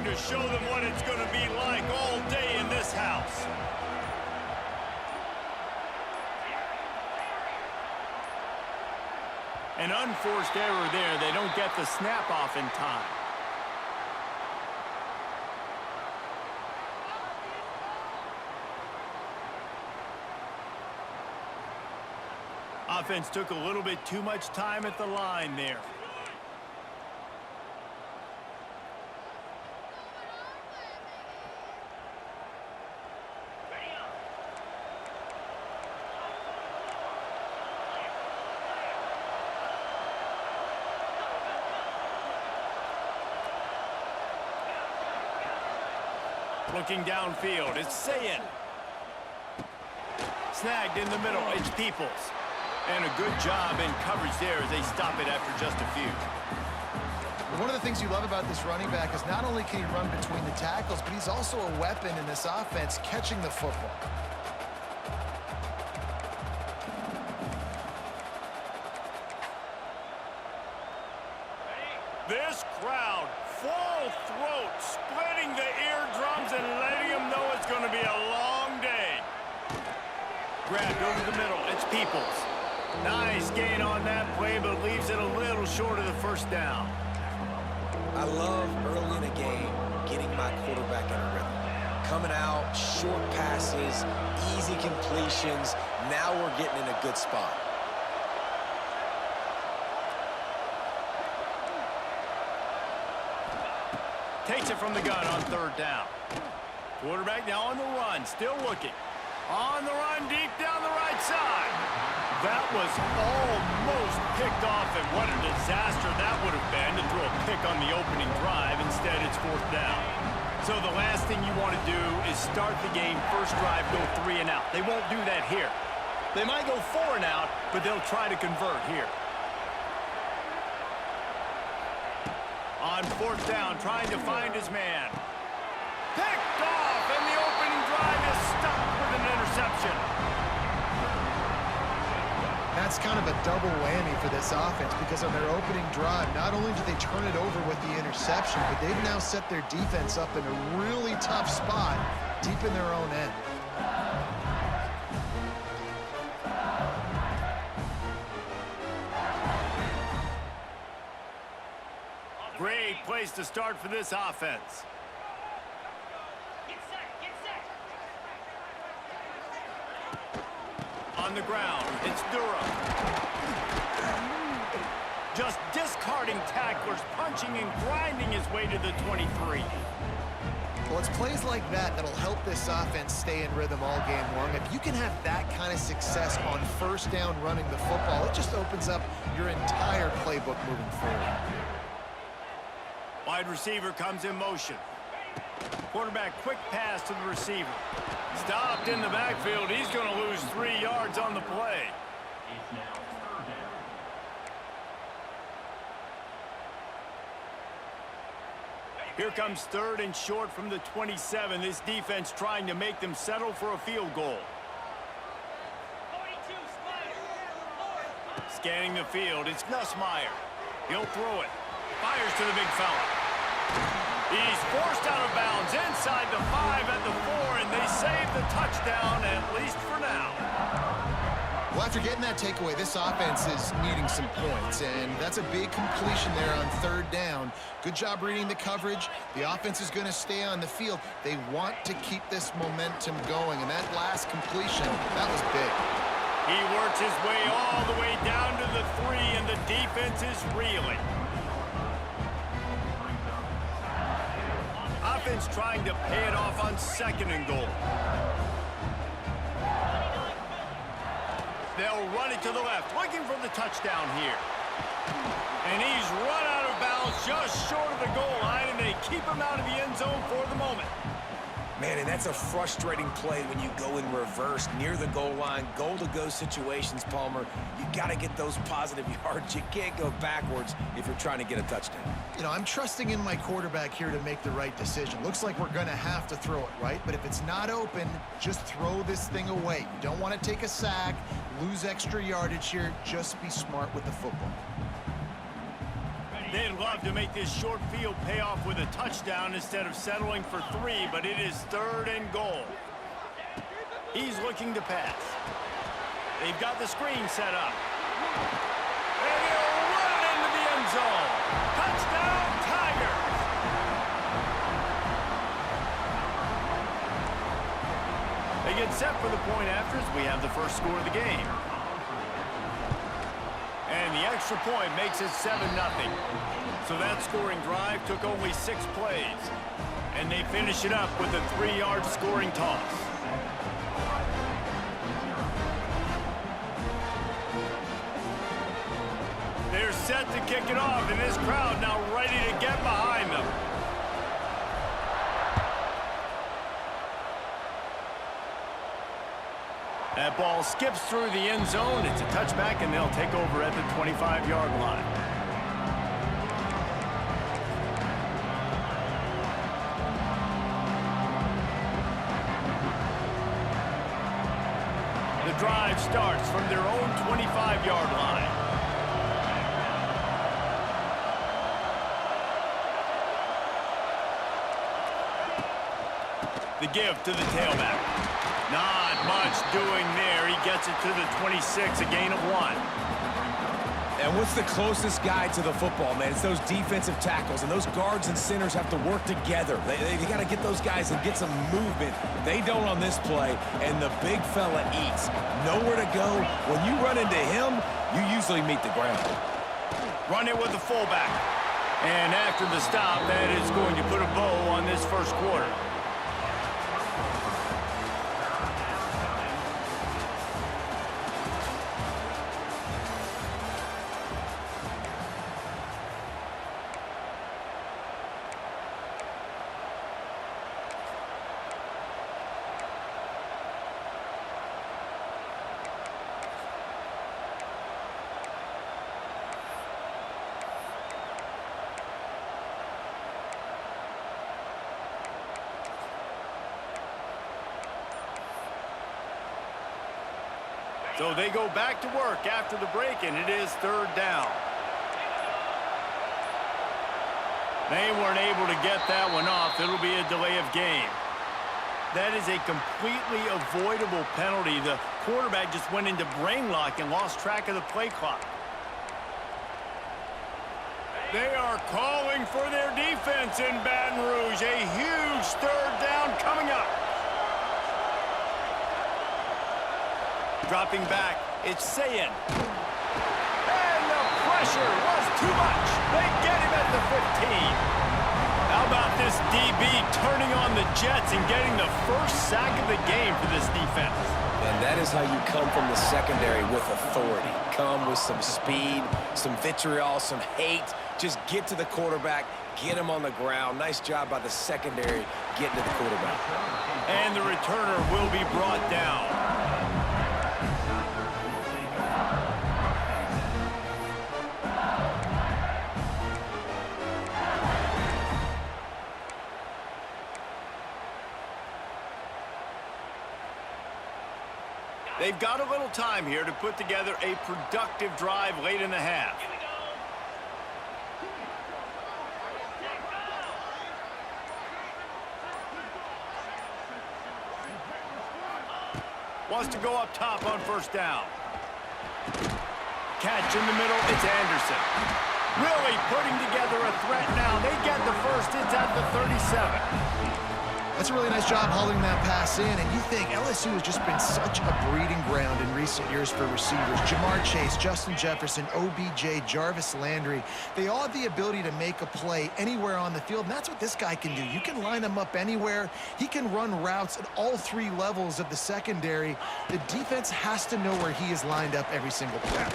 going to show them what it's going to be like all day in this house. An unforced error there. They don't get the snap off in time. Offense took a little bit too much time at the line there. Looking downfield, it's Sayin. Snagged in the middle, it's Peoples. And a good job in coverage there as they stop it after just a few. One of the things you love about this running back is not only can he run between the tackles, but he's also a weapon in this offense catching the football. This crowd, full throat, splitting the eardrums and letting them know it's going to be a long day. Grabbed over the middle, it's Peoples. Nice gain on that play, but leaves it a little short of the first down. I love early in a game getting my quarterback in a rhythm. Coming out, short passes, easy completions. Now we're getting in a good spot. Takes it from the gun on third down. Quarterback now on the run, still looking. On the run, deep down the right side. That was almost picked off, and what a disaster that would have been to throw a pick on the opening drive. Instead, it's fourth down. So the last thing you want to do is start the game, first drive, go 3 and out. They won't do that here. They might go 4 and out, but they'll try to convert here. On fourth down, trying to find his man. Picked off, and the opening drive is stopped with an interception. That's kind of a double whammy for this offense because on their opening drive, not only did they turn it over with the interception, but they've now set their defense up in a really tough spot deep in their own end. Great place to start for this offense. On the ground, it's Durham. Just discarding tacklers, punching and grinding his way to the 23. Well, it's plays like that that'll help this offense stay in rhythm all game long. If you can have that kind of success on first down running the football, it just opens up your entire playbook moving forward. Wide receiver comes in motion. Quarterback quick pass to the receiver. Stopped in the backfield. He's going to lose 3 yards on the play. Here comes third and short from the 27. This defense trying to make them settle for a field goal. Scanning the field, it's Nussmeier. He'll throw it. Fires to the big fella. He's forced out of bounds inside the 5 at the 4, and they save the touchdown, at least for now. Well, after getting that takeaway, this offense is needing some points, and that's a big completion there on third down. Good job reading the coverage. The offense is going to stay on the field. They want to keep this momentum going, and that last completion, that was big. He works his way all the way down to the 3, and the defense is reeling. Offense trying to pay it off on second and goal. They'll run it to the left, looking for the touchdown here. And he's run out of bounds just short of the goal line, and they keep him out of the end zone for the moment. Man, and that's a frustrating play when you go in reverse near the goal line, goal-to-go situations, Palmer. You got to get those positive yards. You can't go backwards if you're trying to get a touchdown. You know, I'm trusting in my quarterback here to make the right decision. Looks like we're going to have to throw it, right? But if it's not open, just throw this thing away. You don't want to take a sack, lose extra yardage here. Just be smart with the football. They'd love to make this short field pay off with a touchdown instead of settling for 3, but it is 3rd and goal. He's looking to pass. They've got the screen set up. And he'll run it into the end zone. Touchdown, Tigers! They get set for the point after as we have the first score of the game. And the extra point makes it 7-0. So that scoring drive took only 6 plays. And they finish it up with a 3-yard scoring toss. They're set to kick it off, and this crowd now ready to get behind them. That ball skips through the end zone. It's a touchback, and they'll take over at the 25-yard line. The drive starts from their own 25-yard line. The give to the tailback. Not much doing there. He gets it to the 26, a gain of 1. And what's the closest guy to the football, man? It's those defensive tackles, and those guards and centers have to work together. They got to get those guys and get some movement. They don't on this play, and the big fella eats. Nowhere to go. When you run into him, you usually meet the ground. Run it with the fullback. And after the stop, that is going to put a bow on this first quarter. So they go back to work after the break, and it is 3rd down. They weren't able to get that one off. It'll be a delay of game. That is a completely avoidable penalty. The quarterback just went into brain lock and lost track of the play clock. They are calling for their defense in Baton Rouge. A huge 3rd down coming up. Dropping back, it's Sayin. And the pressure was too much. They get him at the 15. How about this DB turning on the Jets and getting the first sack of the game for this defense? And that is how you come from the secondary with authority. Come with some speed, some vitriol, some hate. Just get to the quarterback, get him on the ground. Nice job by the secondary getting to the quarterback. And the returner will be brought down. They've got a little time here to put together a productive drive late in the half. Wants to go up top on 1st down. Catch in the middle, it's Anderson. Really putting together a threat now. They get the first, it's at the 37. That's a really nice job hauling that pass in, and you think LSU has just been such a breeding ground in recent years for receivers. Jamar Chase, Justin Jefferson, OBJ, Jarvis Landry, they all have the ability to make a play anywhere on the field, and that's what this guy can do. You can line him up anywhere. He can run routes at all 3 levels of the secondary. The defense has to know where he is lined up every single play.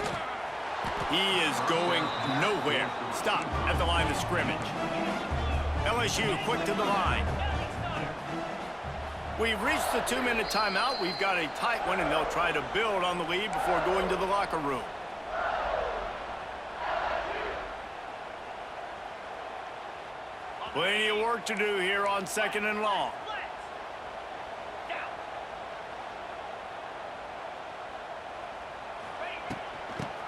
He is going nowhere. Stop at the line of scrimmage. LSU quick to the line. We've reached the 2-minute timeout. We've got a tight one, and they'll try to build on the lead before going to the locker room. Plenty of work to do here on 2nd and long.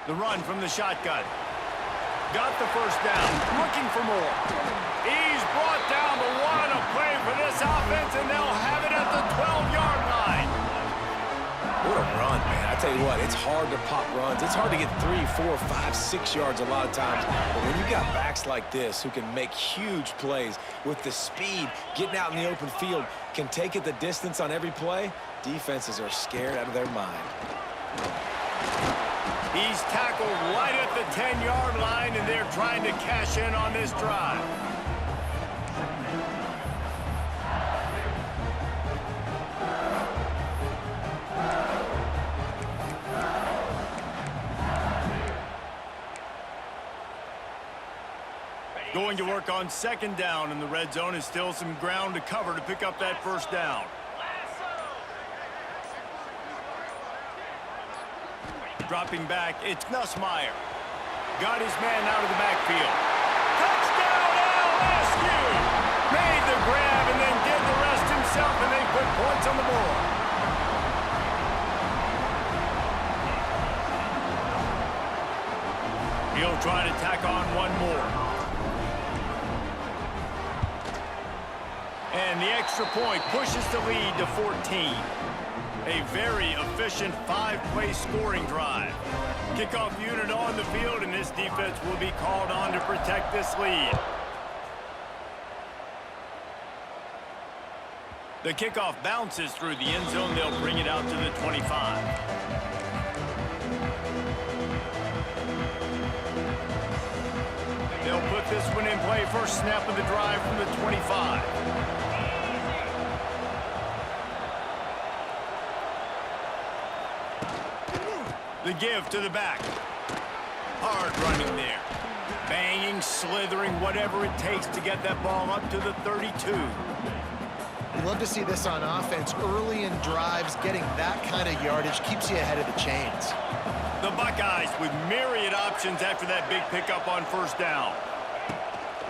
The run from the shotgun. Got the first down, looking for more. He's brought down, but what a play for this offense, and they'll have it at the 12-yard line. What a run, man. I tell you what, it's hard to pop runs. It's hard to get 3, 4, 5, 6 yards a lot of times. But when you got backs like this who can make huge plays with the speed, getting out in the open field, can take it the distance on every play, defenses are scared out of their mind. He's tackled right at the 10-yard line, and they're trying to cash in on this drive. Going to work on second down, and the red zone is still some ground to cover to pick up that first down. Dropping back, it's Nussmeier. Got his man out of the backfield. Touchdown, LSU! Made the grab and then did the rest himself, and they put points on the board. He'll try to tack on one more. And the extra point pushes the lead to 14. A very efficient 5-play scoring drive. Kickoff unit on the field, and this defense will be called on to protect this lead. The kickoff bounces through the end zone. They'll bring it out to the 25. They'll put this one in play. First snap of the drive from the 25. The give to the back. Hard running there. Banging, slithering, whatever it takes to get that ball up to the 32. You love to see this on offense. Early in drives, getting that kind of yardage keeps you ahead of the chains. The Buckeyes with myriad options after that big pickup on first down.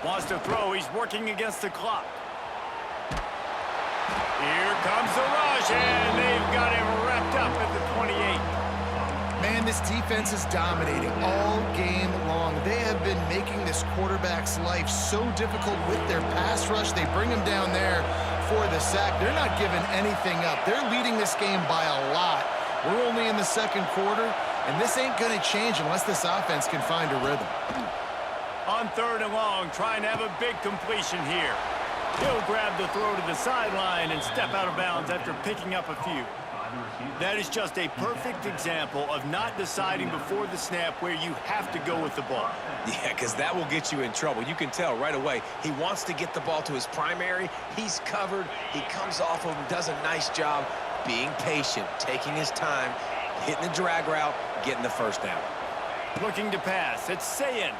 Wants to throw. He's working against the clock. Here comes the rush, and they've got him wrapped up at the 28. Man, this defense is dominating all game long. They have been making this quarterback's life so difficult with their pass rush. They bring him down there for the sack. They're not giving anything up. They're leading this game by a lot. We're only in the second quarter, and this ain't going to change unless this offense can find a rhythm. On third and long, trying to have a big completion here. He'll grab the throw to the sideline and step out of bounds after picking up a few. That is just a perfect example of not deciding before the snap where you have to go with the ball. Yeah, because that will get you in trouble. You can tell right away he wants to get the ball to his primary. He's covered. He comes off of him, does a nice job being patient, taking his time, hitting the drag route, getting the first down. Looking to pass. It's Sayin.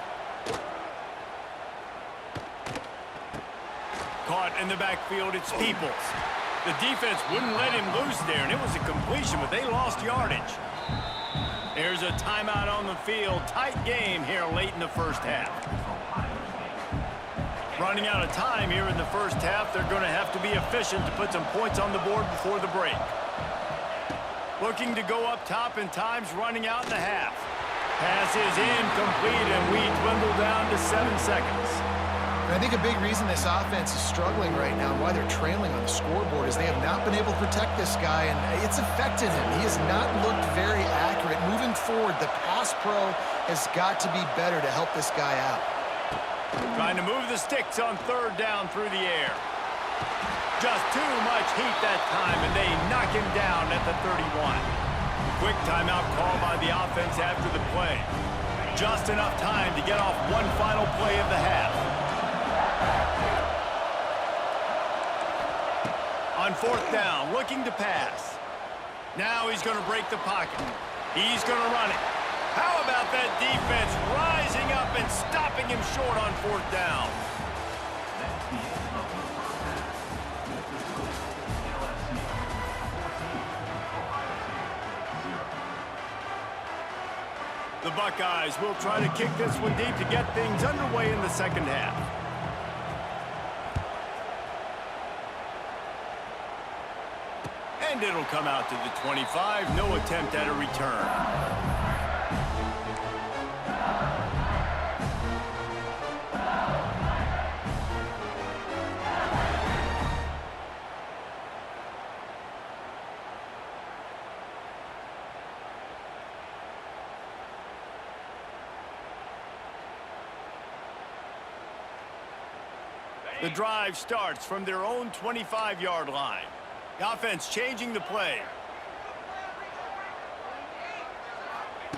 Caught in the backfield. It's Peoples. The defense wouldn't let him loose there, and it was a completion, but they lost yardage. There's a timeout on the field. Tight game here late in the first half. Running out of time here in the first half. They're going to have to be efficient to put some points on the board before the break. Looking to go up top, and time's running out in the half. Pass is incomplete, and we dwindle down to 7 seconds. And I think a big reason this offense is struggling right now and why they're trailing on the scoreboard is they have not been able to protect this guy, and it's affected him. He has not looked very accurate. Moving forward, the pass pro has got to be better to help this guy out. Trying to move the sticks on third down through the air. Just too much heat that time, and they knock him down at the 31. Quick timeout call by the offense after the play. Just enough time to get off one final play of the half. On fourth down, looking to pass. Now he's going to break the pocket. He's going to run it. How about that defense rising up and stopping him short on fourth down? The Buckeyes will try to kick this one deep to get things underway in the second half. And it'll come out to the 25. No attempt at a return. The drive starts from their own 25-yard line. The offense changing the play.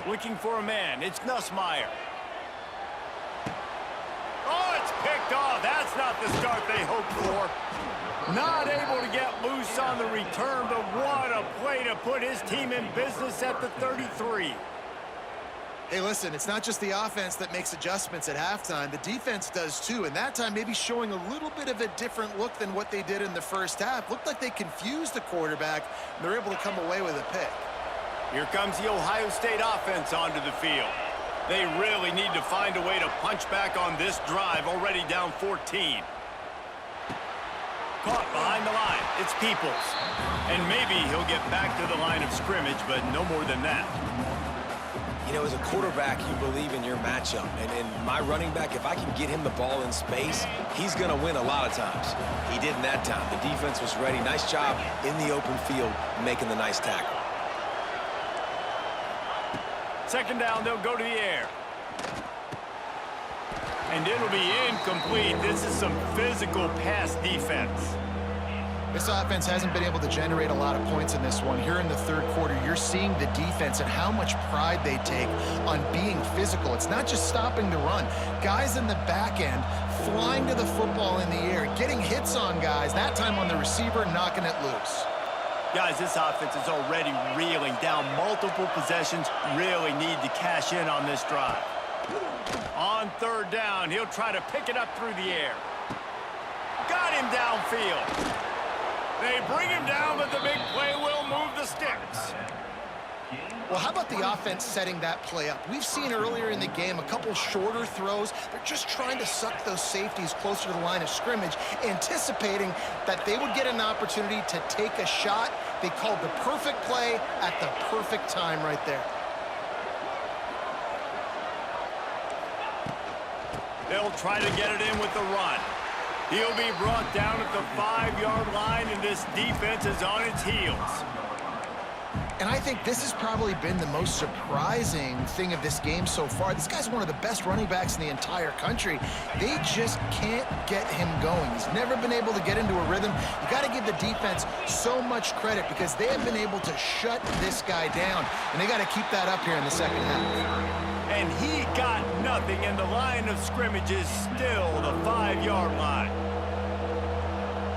Looking for a man. It's Nussmeier. Oh, it's picked off. That's not the start they hoped for. Not able to get loose on the return, but what a play to put his team in business at the 33. Hey, listen, it's not just the offense that makes adjustments at halftime. The defense does too, and that time maybe showing a little bit of a different look than what they did in the first half. Looked like they confused the quarterback, and they're able to come away with a pick. Here comes the Ohio State offense onto the field. They really need to find a way to punch back on this drive, already down 14. Caught behind the line. It's Peoples. And maybe he'll get back to the line of scrimmage, but no more than that. You know, as a quarterback, you believe in your matchup. And my running back, if I can get him the ball in space, he's going to win a lot of times. He did in that time. The defense was ready. Nice job in the open field making the nice tackle. Second down, they'll go to the air. And it'll be incomplete. This is some physical pass defense. This offense hasn't been able to generate a lot of points in this one. Here in the third quarter, you're seeing the defense and how much pride they take on being physical. It's not just stopping the run. Guys in the back end flying to the football in the air, getting hits on guys, that time on the receiver, knocking it loose. Guys, this offense is already reeling down multiple possessions. Really need to cash in on this drive. On third down, he'll try to pick it up through the air. Got him downfield. They bring him down, but the big play will move the sticks. Well, how about the offense setting that play up? We've seen earlier in the game a couple shorter throws. They're just trying to suck those safeties closer to the line of scrimmage, anticipating that they would get an opportunity to take a shot. They called the perfect play at the perfect time right there. They'll try to get it in with the run. He'll be brought down at the 5-yard line, and this defense is on its heels. And I think this has probably been the most surprising thing of this game so far. This guy's one of the best running backs in the entire country. They just can't get him going. He's never been able to get into a rhythm. You got to give the defense so much credit because they have been able to shut this guy down, and they got to keep that up here in the second half. And he got nothing, and the line of scrimmage is still the 5-yard line.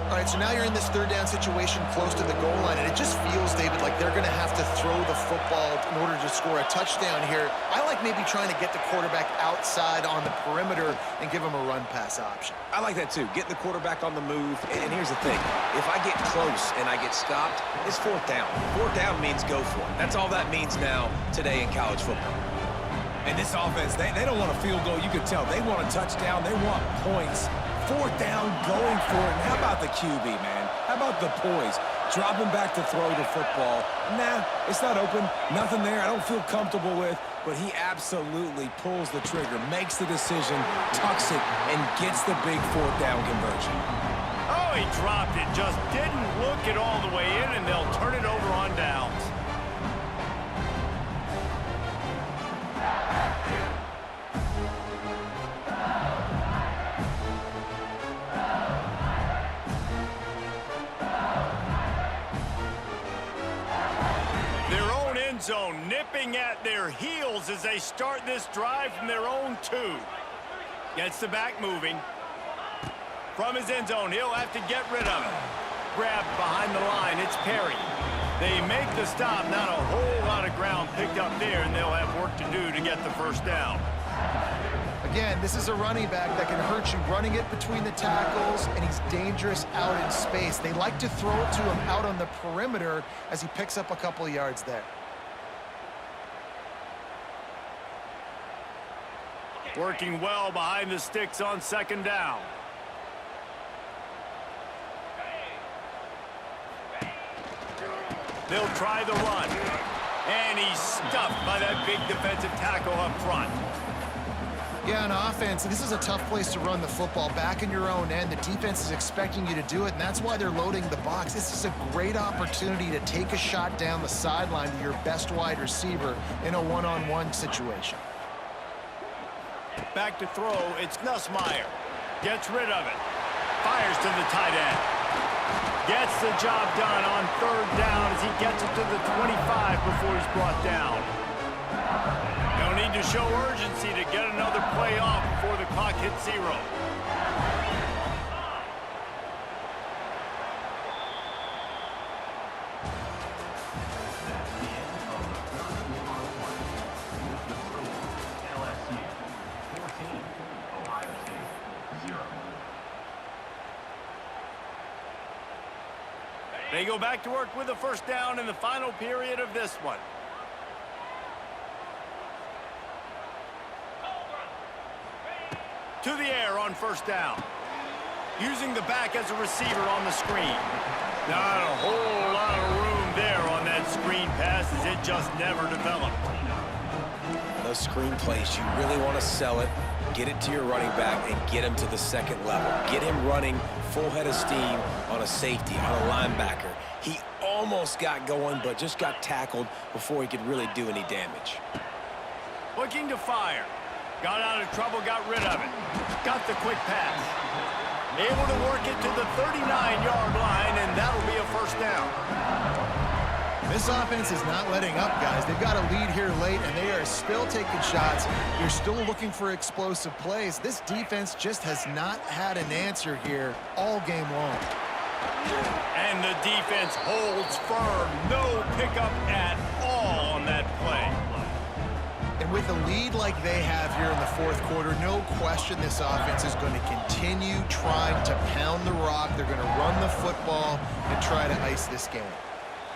All right, so now you're in this third down situation close to the goal line, and it just feels, David, like they're going to have to throw the football in order to score a touchdown here. I like maybe trying to get the quarterback outside on the perimeter and give him a run-pass option. I like that, too. Getting the quarterback on the move. And here's the thing. If I get close and I get stopped, it's fourth down. Fourth down means go for it. That's all that means now today in college football. And this offense, they don't want a field goal. You can tell. They want a touchdown. They want points. Fourth down, going for it. And how about the QB, man? How about the poise? Dropping back to throw the football. Nah, it's not open. Nothing there I don't feel comfortable with. But he absolutely pulls the trigger, makes the decision, tucks it, and gets the big fourth down conversion. Oh, he dropped it. Just didn't look it all the way in, and they'll turn it over on downs. Zone nipping at their heels as they start this drive from their own 2. Gets the back moving. From his end zone, he'll have to get rid of it. Grabbed behind the line, it's Perry. They make the stop, not a whole lot of ground picked up there, and they'll have work to do to get the first down. Again, this is a running back that can hurt you running it between the tackles, and he's dangerous out in space. They like to throw it to him out on the perimeter as he picks up a couple of yards there. Working well behind the sticks on second down. They'll try the run. And he's stuffed by that big defensive tackle up front. Yeah, on offense, this is a tough place to run the football. Back in your own end, the defense is expecting you to do it, and that's why they're loading the box. This is a great opportunity to take a shot down the sideline to your best wide receiver in a one-on-one situation. Back to throw, it's Nussmeier. Gets rid of it. to the tight end. Gets the job done on third down as he gets it to the 25 before he's brought down. No need to show urgency to get another play off before the clock hits 0. LSU 14, Ohio State 0. They go back to work with a first down in the final period of this one. To the air on first down. Using the back as a receiver on the screen. Not a whole lot of room there on that screen pass as it just never developed. Those screen plays, you really want to sell it, get it to your running back, and get him to the second level. Get him running full head of steam on a safety, on a linebacker. He almost got going, but just got tackled before he could really do any damage. Looking to fire. Got out of trouble, got rid of it. Got the quick pass. Able to work it to the 39-yard line, and that'll be a first down. This offense is not letting up, guys. They've got a lead here late, and they are still taking shots. You're still looking for explosive plays. This defense just has not had an answer here all game long. And the defense holds firm. No pickup at all on that play. And with a lead like they have here in the fourth quarter, no question this offense is going to continue trying to pound the rock. They're going to run the football and try to ice this game.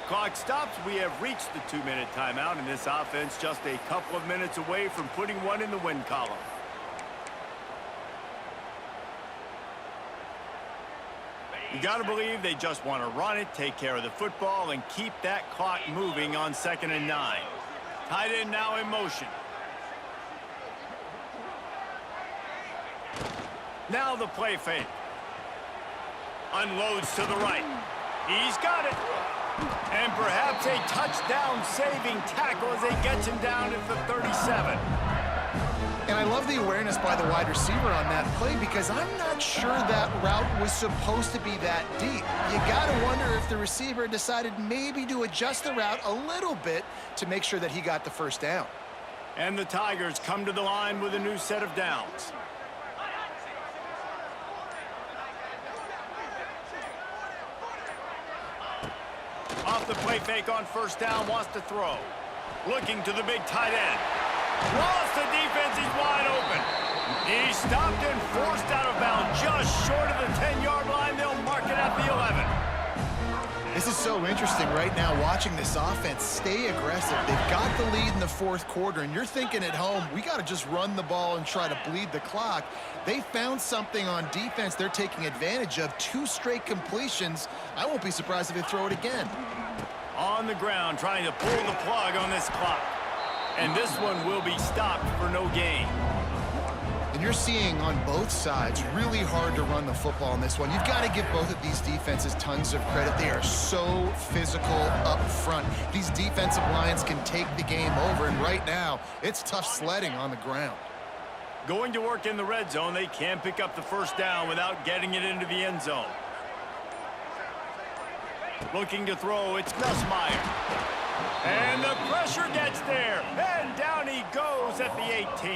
Clock stops. We have reached the 2-minute timeout, and this offense just a couple of minutes away from putting one in the win column. You got to believe they just want to run it, take care of the football, and keep that clock moving on 2nd and 9. Tight end now in motion. Now the play fake. Unloads to the right. He's got it. And perhaps a touchdown-saving tackle as they gets him down at the 37. And I love the awareness by the wide receiver on that play because I'm not sure that route was supposed to be that deep. You got to wonder if the receiver decided maybe to adjust the route a little bit to make sure that he got the first down. And the Tigers come to the line with a new set of downs. Off the play fake on first down, wants to throw. Looking to the big tight end. Lost the defense, he's wide open. He's stopped and forced out of bounds just short of the 10-yard line. They'll mark it at the 11. This is so interesting right now watching this offense stay aggressive. They've got the lead in the fourth quarter, and you're thinking at home, we got to just run the ball and try to bleed the clock. They found something on defense they're taking advantage of. 2 straight completions. I won't be surprised if they throw it again. On the ground, trying to pull the plug on this clock. And this one will be stopped for no gain. And you're seeing on both sides really hard to run the football in this one. You've got to give both of these defenses tons of credit. They are so physical up front. These defensive lines can take the game over, and right now, it's tough sledding on the ground. Going to work in the red zone, they can pick up the first down without getting it into the end zone. Looking to throw, it's Nussmeier. And the pressure gets there, and down he goes at the 18.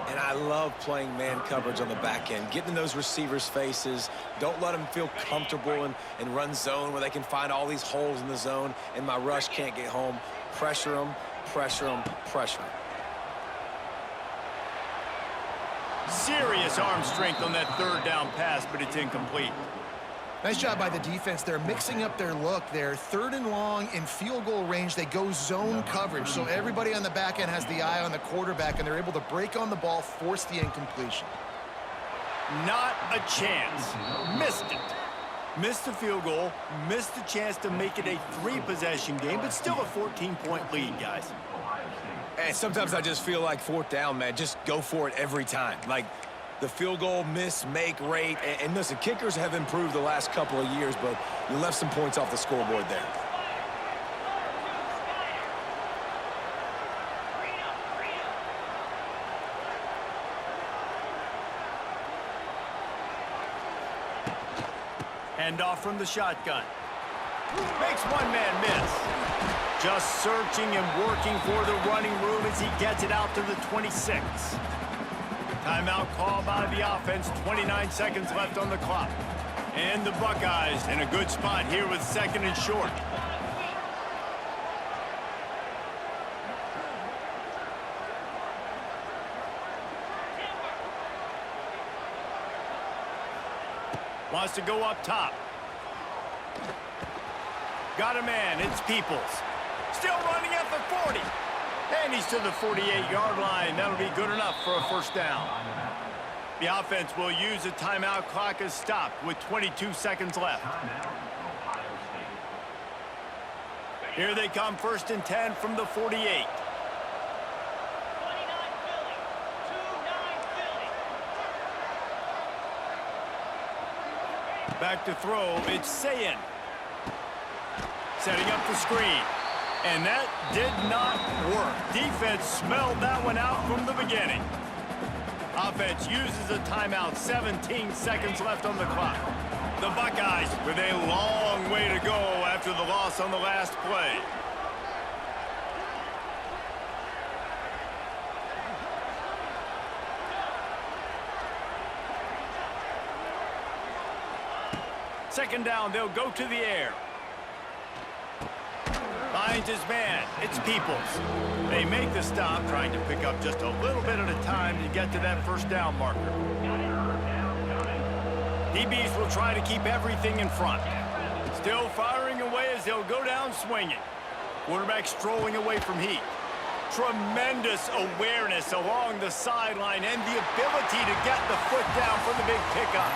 And I love playing man coverage on the back end, getting in those receivers' faces. Don't let them feel comfortable and run zone where they can find all these holes in the zone, and my rush can't get home. Pressure them, pressure them, pressure them. Serious arm strength on that third down pass, but it's incomplete. Nice job by the defense. They're mixing up their look. They're 3rd and long in field goal range. They go zone coverage, so everybody on the back end has the eye on the quarterback, and they're able to break on the ball, force the incompletion. Not a chance. Missed it. Missed the field goal, missed the chance to make it a 3-possession game, but still a 14-point lead, guys. And sometimes I just feel like 4th down, man. Just go for it every time. Like, the field goal miss, make rate. And listen, kickers have improved the last couple of years, but you left some points off the scoreboard there. Handoff from the shotgun. Makes one man miss. Just searching and working for the running room as he gets it out to the 26. Timeout call by the offense. 29 seconds left on the clock. And the Buckeyes in a good spot here with 2nd and short. Wants to go up top. Got a man. It's Peoples. Still running at the 40. And he's to the 48-yard line. That'll be good enough for a first down. The offense will use a timeout. Clock is stopped with 22 seconds left. Here they come, 1st and 10 from the 48. Back to throw, it's Sayin. Setting up the screen. And that did not work. Defense smelled that one out from the beginning. Offense uses a timeout. 17 seconds left on the clock. The Buckeyes with a long way to go after the loss on the last play. Second down, they'll go to the air. Finds his man. It's Peoples. They make the stop, trying to pick up just a little bit at a time to get to that first down marker. DBs will try to keep everything in front. Still firing away as they'll go down swinging. Quarterback strolling away from heat. Tremendous awareness along the sideline and the ability to get the foot down for the big pickup.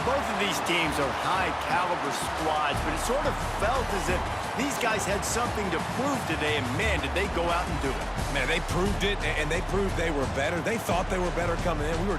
Both of these teams are high-caliber squads, but it sort of felt as if these guys had something to prove today, and, man, did they go out and do it. Man, they proved it, and they proved they were better. They thought they were better coming in. We were